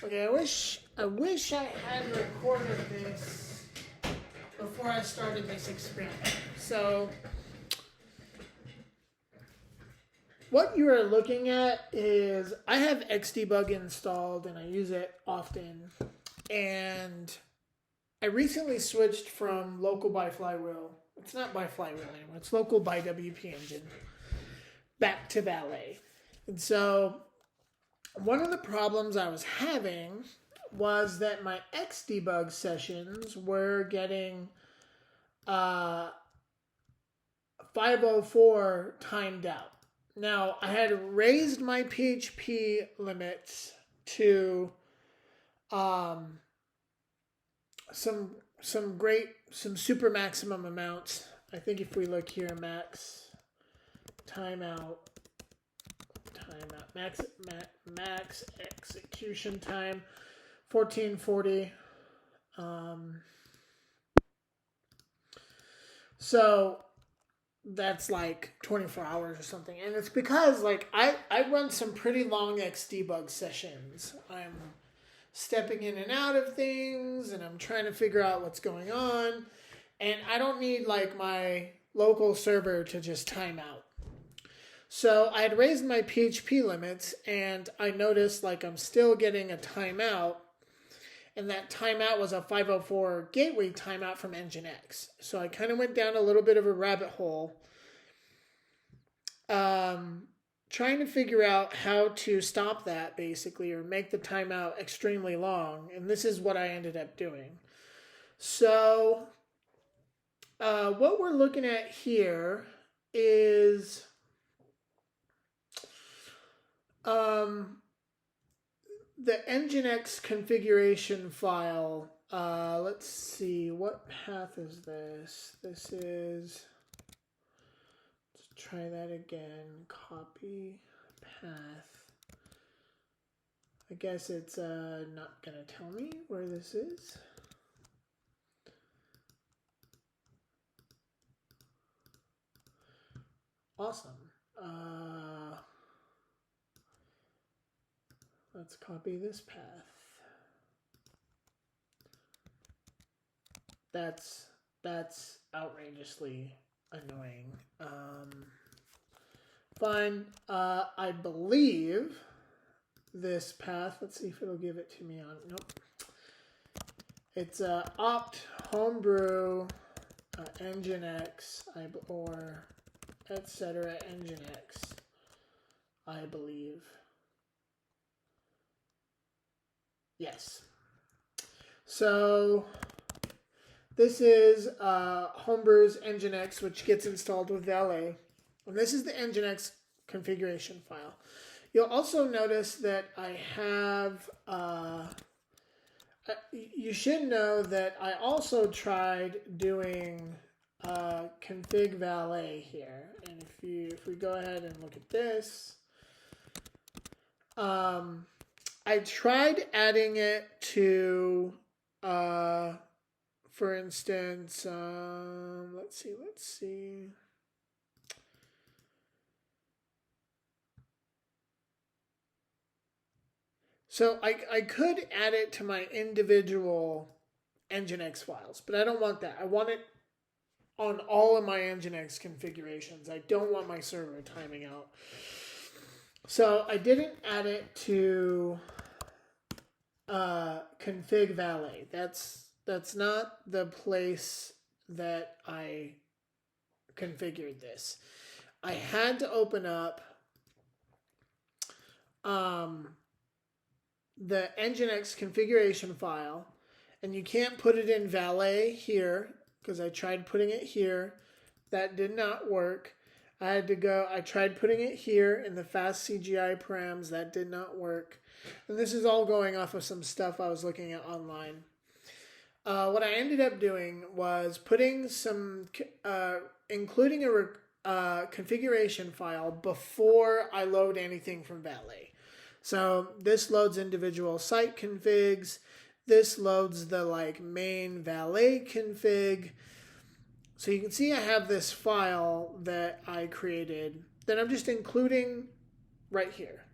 Okay, I wish I had recorded this before I started this experiment. So what you are looking at is I have XDebug installed and I use it often. And I recently switched from local by Flywheel. It's not by Flywheel anymore. It's local by WP Engine back to Valet. And so one of the problems I was having was that my XDebug sessions were getting 504 timed out. Now, I had raised my PHP limits to some super maximum amounts. I think if we look here, max timeout, max execution time, 1440. So that's like 24 hours or something. And it's because like I run some pretty long XDebug sessions. I'm stepping in and out of things and I'm trying to figure out what's going on. And I don't need like my local server to just time out. So I had raised my PHP limits and I noticed like I'm still getting a timeout. And that timeout was a 504 gateway timeout from NGINX. So I kind of went down a little bit of a rabbit hole trying to figure out how to stop that basically or make the timeout extremely long. And this is what I ended up doing. So what we're looking at here is the NGINX configuration file. Let's see, what path is this? This is, let's try that again. Copy path. I guess it's not gonna tell me where this is. Awesome. Let's copy this path. That's outrageously annoying. Fine. I believe this path. Let's see if it'll give it to me on. Nope. It's opt homebrew NGINX or etc. NGINX. I believe. Yes. So this is Homebrew's NGINX, which gets installed with Valet. And this is the NGINX configuration file. You'll also notice that I have, you should know that I also tried doing config Valet here. And if we go ahead and look at this, I tried adding it to, for instance, let's see. So I could add it to my individual NGINX files, but I don't want that. I want it on all of my NGINX configurations. I don't want my server timing out. So I didn't add it to config Valet. That's not the place that I configured this. I had to open up the NGINX configuration file, and you can't put it in Valet here because I tried putting it here. That did not work. I tried putting it here in the fast CGI params. That did not work. And this is all going off of some stuff I was looking at online. What I ended up doing was putting including a configuration file before I load anything from Valet. So this loads individual site configs. This loads the main Valet config. So you can see I have this file that I created that I'm just including right here.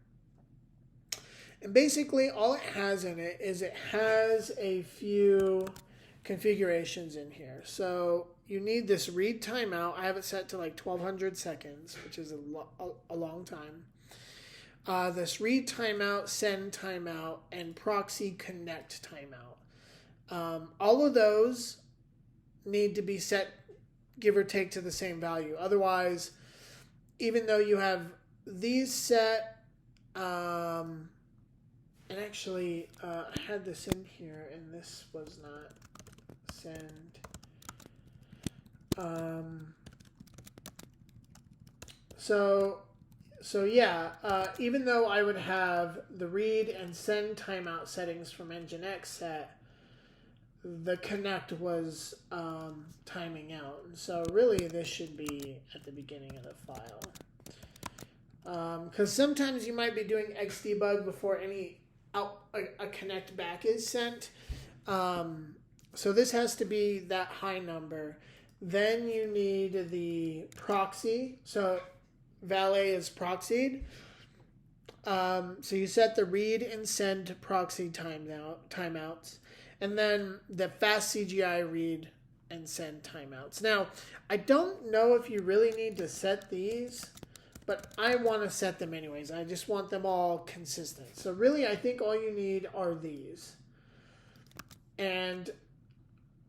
And basically all it has in it is it has a few configurations in here. So you need this read timeout. I have it set to like 1200 seconds, which is a long time. This read timeout, send timeout, and proxy connect timeout. All of those need to be set, give or take, to the same value. Otherwise, even though you have these set, and actually, I had this in here, and this was not send. So yeah, even though I would have the read and send timeout settings from NGINX set, the connect was timing out. And so really this should be at the beginning of the file. Because sometimes you might be doing XDebug before any a connect back is sent. So this has to be that high number. Then you need the proxy. So Valet is proxied. So you set the read and send proxy timeouts. And then the fast CGI read and send timeouts. Now, I don't know if you really need to set these, but I want to set them anyways. I just want them all consistent. So really, I think all you need are these. And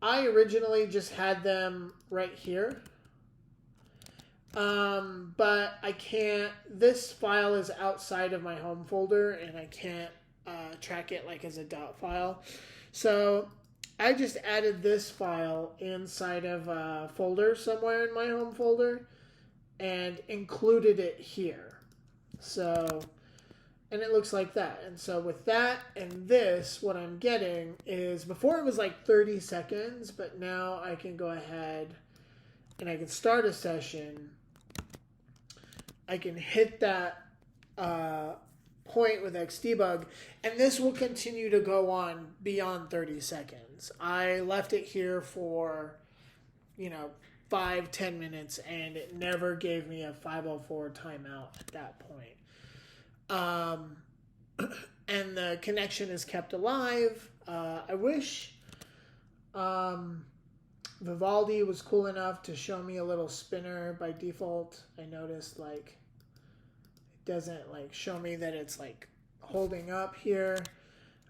I originally just had them right here. But I can't, this file is outside of my home folder and I can't track it like as a dot file. So I just added this file inside of a folder somewhere in my home folder and included it here. So, and it looks like that. And so with that and this, what I'm getting is, before it was like 30 seconds, but now I can go ahead and I can start a session. I can hit that point with XDebug, and this will continue to go on beyond 30 seconds. I left it here for, 5-10 minutes, and it never gave me a 504 timeout at that point. And the connection is kept alive. I wish Vivaldi was cool enough to show me a little spinner by default. I noticed it doesn't show me that it's holding up here.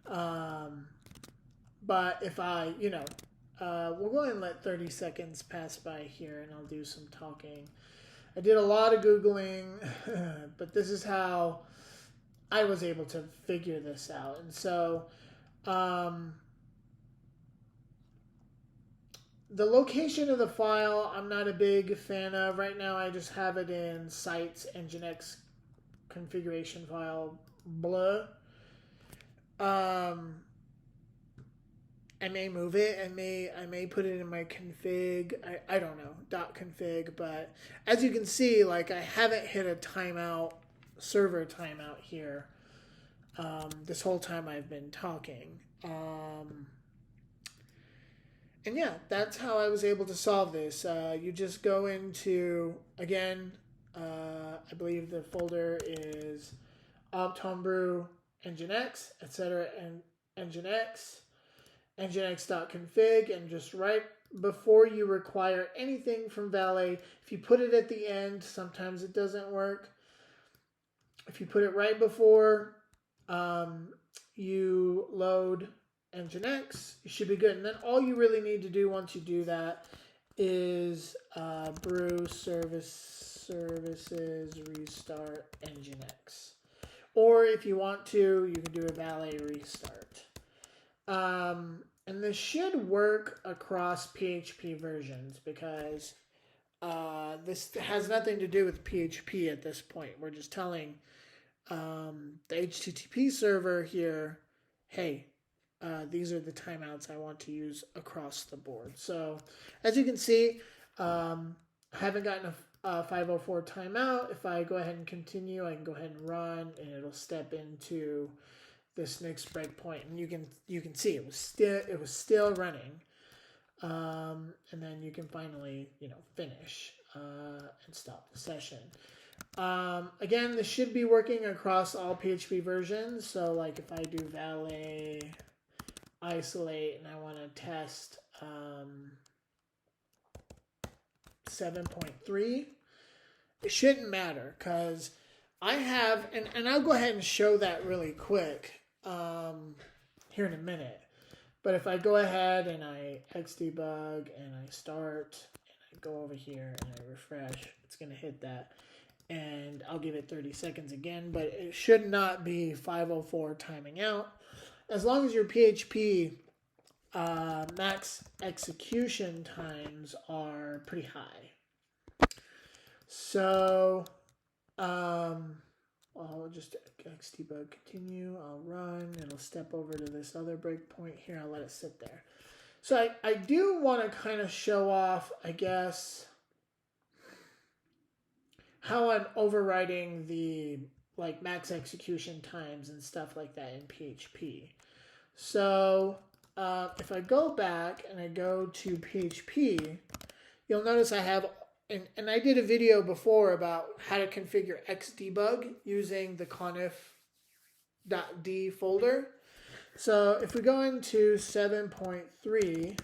But if I, we'll go ahead and let 30 seconds pass by here and I'll do some talking. I did a lot of Googling, but this is how I was able to figure this out. And so, the location of the file, I'm not a big fan of. Right now, I just have it in sites, NGINX configuration file, blah. I may move it. I may put it in my config. I don't know, .config. But as you can see, I haven't hit a timeout, server timeout here this whole time I've been talking. And yeah, that's how I was able to solve this. You just go into, again, I believe the folder is opt homebrew NGINX, etc. and NGINX, NGINX.config, and just right before you require anything from Valet, if you put it at the end, sometimes it doesn't work. If you put it right before you load NGINX, you should be good. And then all you really need to do once you do that is brew services restart NGINX. Or if you want to, you can do a Valet restart. And this should work across PHP versions because this has nothing to do with PHP at this point. We're just telling the HTTP server here, hey, these are the timeouts I want to use across the board. So as you can see, I haven't gotten a 504 timeout. If I go ahead and continue, I can go ahead and run, and it'll step into this next breakpoint, and you can see it was still running, and then you can finally finish and stop the session. Again, this should be working across all PHP versions. So like if I do Valet isolate and I want to test 7.3, it shouldn't matter because I have, and I'll go ahead and show that really quick here in a minute. But if I go ahead and I XDebug and I start and I go over here and I refresh, it's going to hit that. And I'll give it 30 seconds again, but it should not be 504 timing out. As long as your PHP max execution times are pretty high. So I'll just XDebug continue. I'll run. It'll step over to this other breakpoint here. I'll let it sit there. So I do want to kind of show off, I guess, how I'm overriding the like max execution times and stuff like that in PHP. So if I go back and I go to PHP, you'll notice I have, and I did a video before about how to configure XDebug using the conf.d folder. So if we go into 7.3,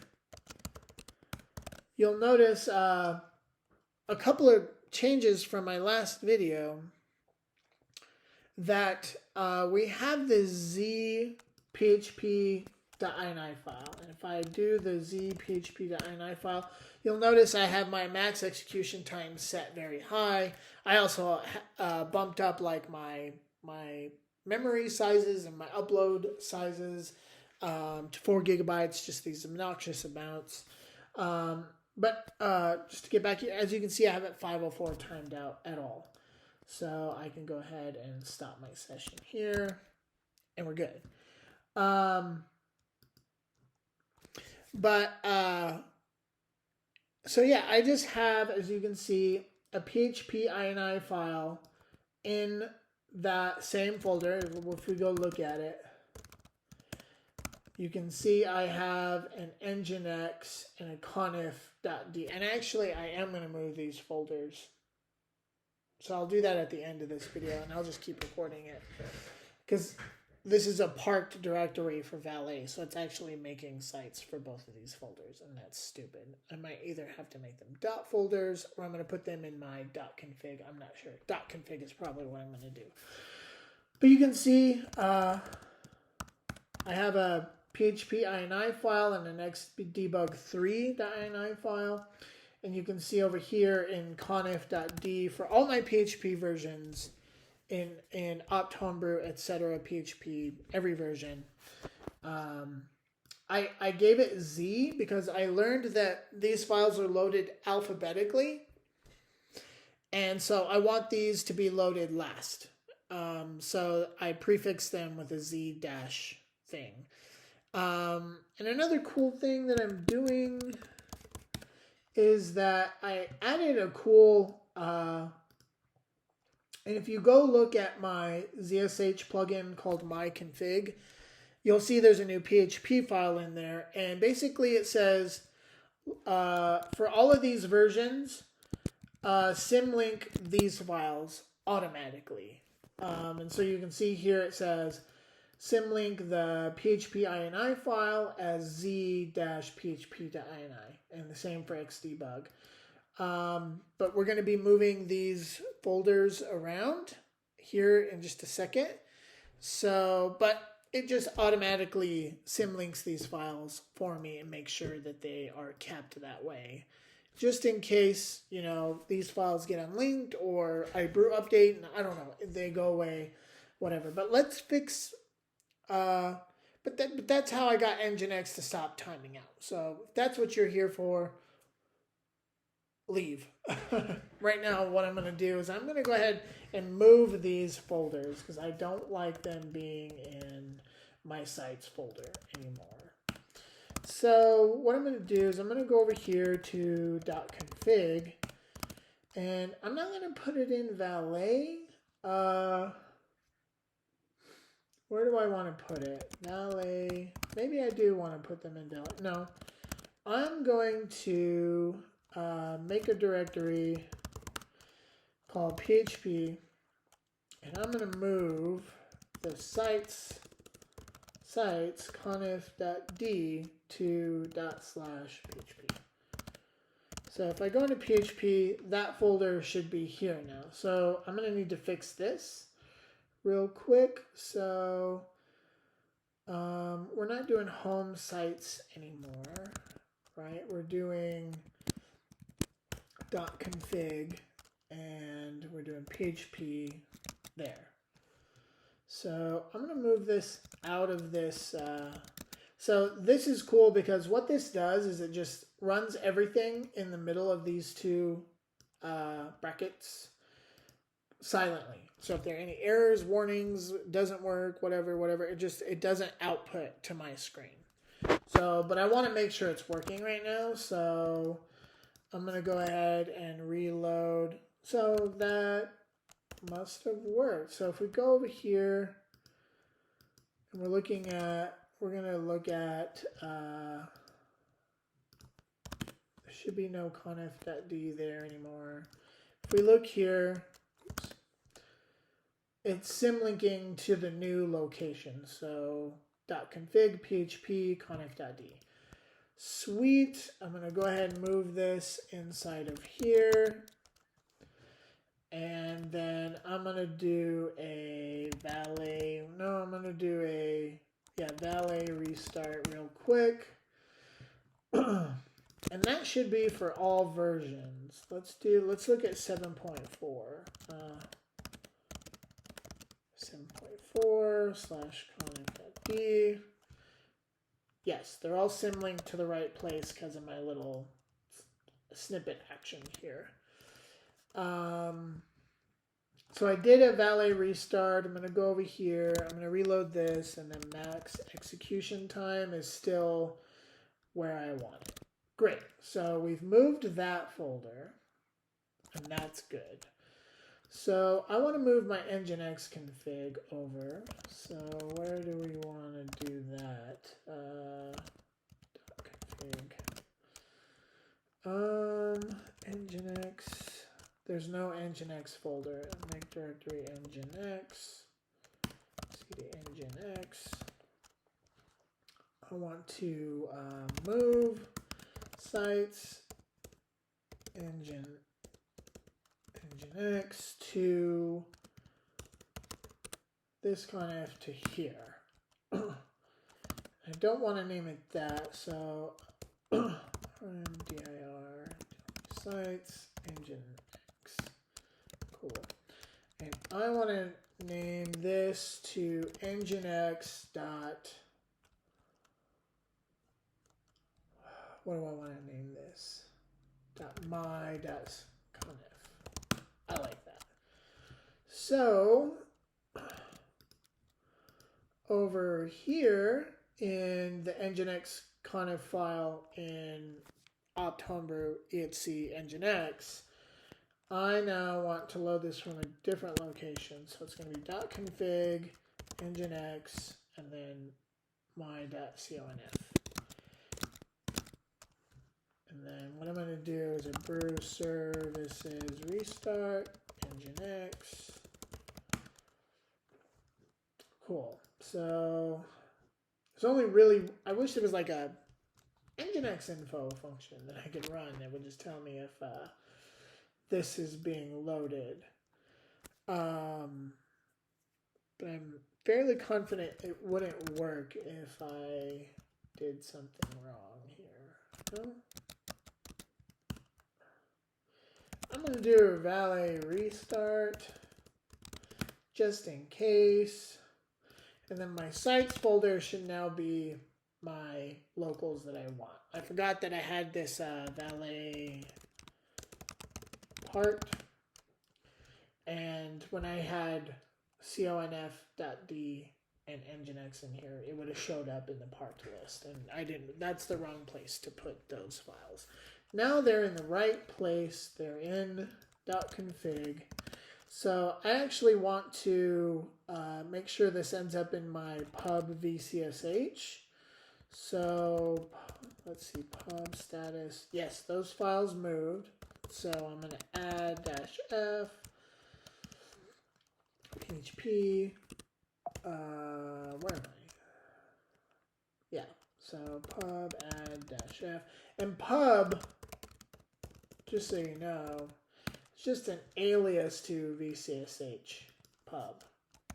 you'll notice a couple of changes from my last video that we have the z php.ini file, and if I do the z php.ini file, you'll notice I have my max execution time set very high. I also bumped up like my memory sizes and my upload sizes to 4 gigabytes, just these obnoxious amounts. But just to get back here, as you can see, I haven't 504 timed out at all. So I can go ahead and stop my session here, and we're good. So yeah, I just have, as you can see, a PHP ini file in that same folder. If we go look at it, you can see I have an NGINX and a conf.d. And actually, I am going to move these folders. So I'll do that at the end of this video, and I'll just keep recording it. Because this is a parked directory for Valet, so it's actually making sites for both of these folders, and that's stupid. I might either have to make them dot folders, or I'm going to put them in my .config. I'm not sure. .config is probably what I'm going to do. But you can see I have a PHP ini file and an XDebug3.ini file. And you can see over here in conf.d for all my PHP versions in opt, homebrew, etc., PHP, every version. I gave it Z because I learned that these files are loaded alphabetically. And so I want these to be loaded last. So I prefix them with a Z dash thing. And another cool thing that I'm doing is that I added a cool, and if you go look at my ZSH plugin called myconfig, you'll see there's a new PHP file in there, and basically it says, for all of these versions, symlink these files automatically. And so you can see here it says, symlink the PHP ini file as z-php.ini, and the same for XDebug. But we're going to be moving these folders around here in just a second. So, but it just automatically symlinks these files for me and makes sure that they are kept that way. Just in case, you know, these files get unlinked or I brew update and I don't know, they go away, whatever. But let's fix... But that's how I got NGINX to stop timing out. So if that's what you're here for, leave. Right now, what I'm going to do is I'm going to go ahead and move these folders because I don't like them being in my sites folder anymore. So what I'm going to do is I'm going to go over here to .config, and I'm not going to put it in Valet. Where do I want to put it? Valet. Maybe I do want to put them in Valet. No. I'm going to make a directory called PHP, and I'm going to move the sites conf.d to /PHP. So if I go into PHP, that folder should be here now. So I'm going to need to fix this real quick. So we're not doing home sites anymore, right? We're doing .config and we're doing PHP there. So I'm going to move this out of this. So this is cool because what this does is it just runs everything in the middle of these two brackets silently. So if there are any errors, warnings, doesn't work, whatever, it doesn't output to my screen. So, but I want to make sure it's working right now. So I'm going to go ahead and reload. So that must have worked. So if we go over here and we're going to look at, there should be no conf.d there anymore. If we look here, it's symlinking to the new location. So .config php conf.d. Sweet. I'm going to go ahead and move this inside of here. And then I'm going to do a Valet. No, I'm going to do a Valet restart real quick. And that should be for all versions. Let's look at 7.4. 7.4/conf.d. Yes, they're all symlinked to the right place because of my little snippet action here. So I did a Valet restart. I'm going to go over here. I'm going to reload this, and then max execution time is still where I want it. Great. So we've moved that folder, and that's good. So I want to move my NGINX config over. So where do we want to do that? Config. NGINX. There's no NGINX folder. Make directory NGINX. cd NGINX. I want to move sites NGINX to this conf to here. I don't want to name it that, so dir sites NGINX. Cool. And I want to name this to NGINX dot. What do I want to name this? .my.conf. I like that. So over here in the NGINX conf file in opt homebrew etc NGINX, I now want to load this from a different location. So it's going to be .config NGINX and then my.conf. And then what I'm going to do is a brew services restart NGINX. Cool. So it's only really, I wish there was like a NGINX info function that I could run that would just tell me if this is being loaded. But I'm fairly confident it wouldn't work if I did something wrong here. No? I'm going to do a Valet restart just in case. And then my sites folder should now be my locals that I want. I forgot that I had this Valet part. And when I had conf.d and NGINX in here, it would have showed up in the part list. And I didn't, that's the wrong place to put those files. Now they're in the right place. They're in .config. So I actually want to make sure this ends up in my pub vcsh. So let's see, pub status. Yes, those files moved. So I'm going to add -f PHP, where am I? Yeah, so pub add -f, and pub, just so you know, it's just an alias to VCSH pub,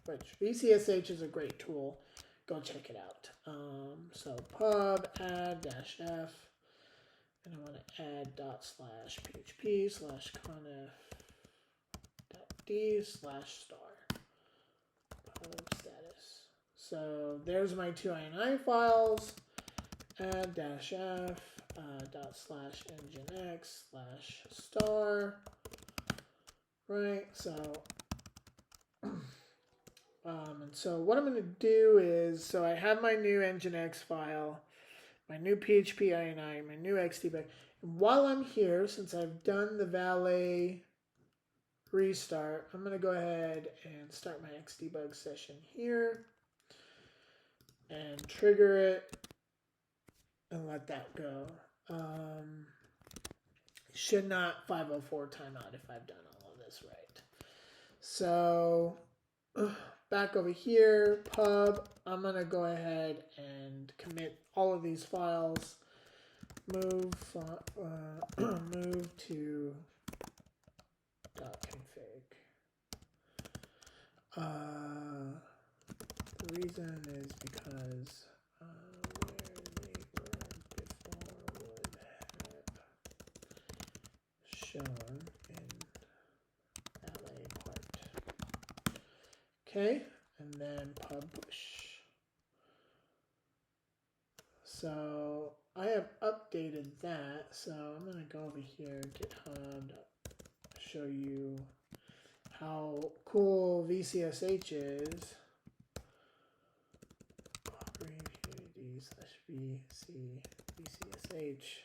which VCSH is a great tool. Go check it out. So pub add -f, and I want to add ./php/conf.d/star pub status. So there's my two INI files. Add -f ./NGINX/star. Right. So. And so what I'm going to do is, so I have my new NGINX file, my new PHP INI, my new XDebug. And while I'm here, since I've done the Valet restart, I'm going to go ahead and start my XDebug session here and trigger it and let that go. Should not 504 timeout if I've done all of this right. So back over here, pub, I'm going to go ahead and commit all of these files. Move to .config. The reason is because where they were before would have shown in Valet part. Okay, and then pub push. So I have updated that, so I'm going to go over here, GitHub, show you how cool VCSH is. VCSH.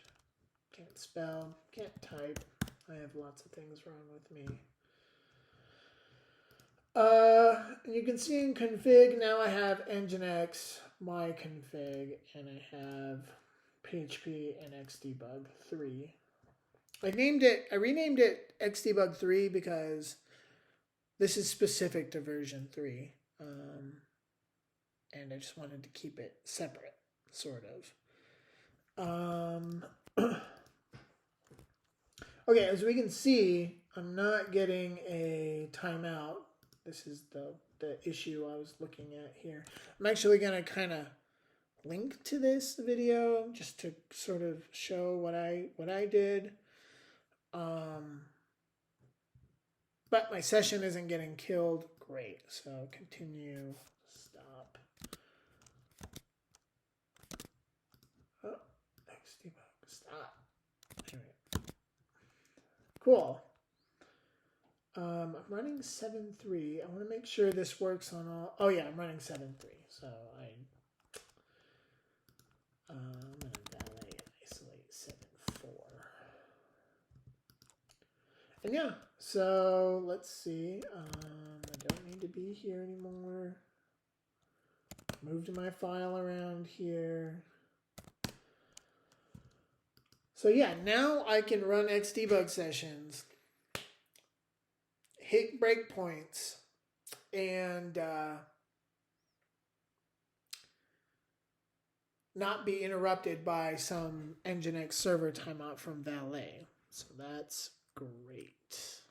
Can't spell, can't type. I have lots of things wrong with me. You can see in config, now I have NGINX, my config, and I have PHP and XDebug 3. I renamed it XDebug 3 because this is specific to version 3. And I just wanted to keep it separate, sort of. Okay, as we can see, I'm not getting a timeout. This is the issue I was looking at here. I'm actually going to kind of link to this video just to sort of show what I did. But my session isn't getting killed. Great. So continue, stop. Oh, XDebug, stop. Anyway. Cool. I'm running 7.3. I want to make sure this works on all. Oh yeah, I'm running 7.3. So I'm going to Valet isolate 7.4. And yeah, so let's see. I don't need to be here anymore. Moved my file around here. So yeah, now I can run XDebug sessions, hit breakpoints, and not be interrupted by some NGINX server timeout from Valet. So that's great.